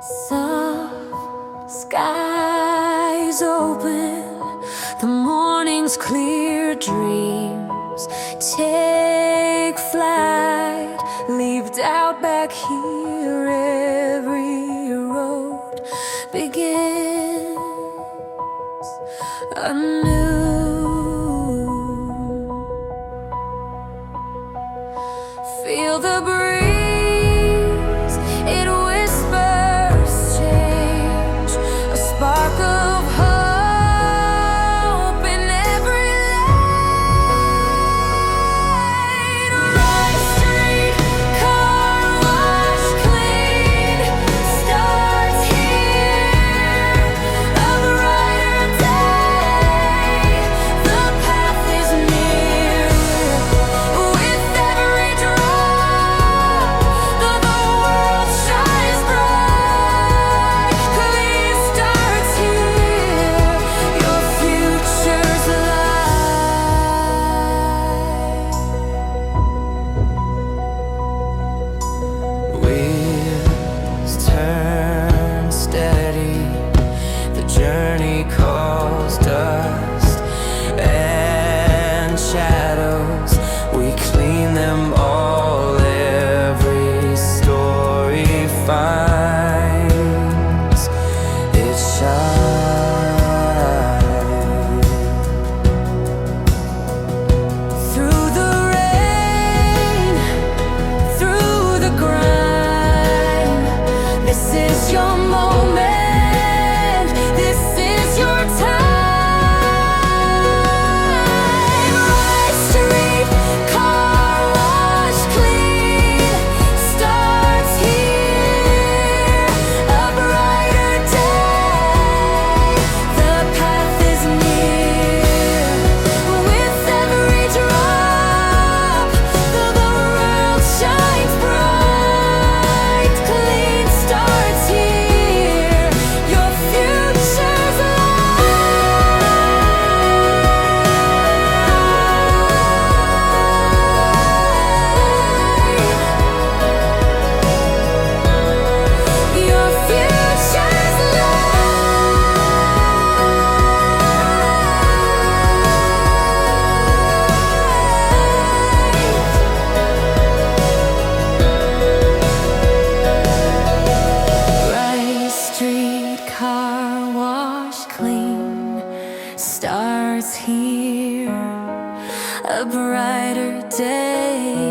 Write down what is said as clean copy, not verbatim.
Soft skies open, the morning's clear dreams take flight, leaped out back here. Every road begins anew. Feel the breeze, it whispers change, a spark of hope in every lane. Rice Street, car wash clean, starts here. A brighter day, the path is near. With every drop, the world shines bright. Clean starts here, your future's light. Wheels turn steady, the journey calls dust and shadows. We clean them all, every story finds its shine. Through the rain, through the grind, this is your moment, this is your time. Rice Street, car wash clean, starts here. A brighter day, the path is near. With every drop, the world shines bright. Clean starts here, your future's light. Your future's light. Rice Street, car wash clean, starts here. A brighter day,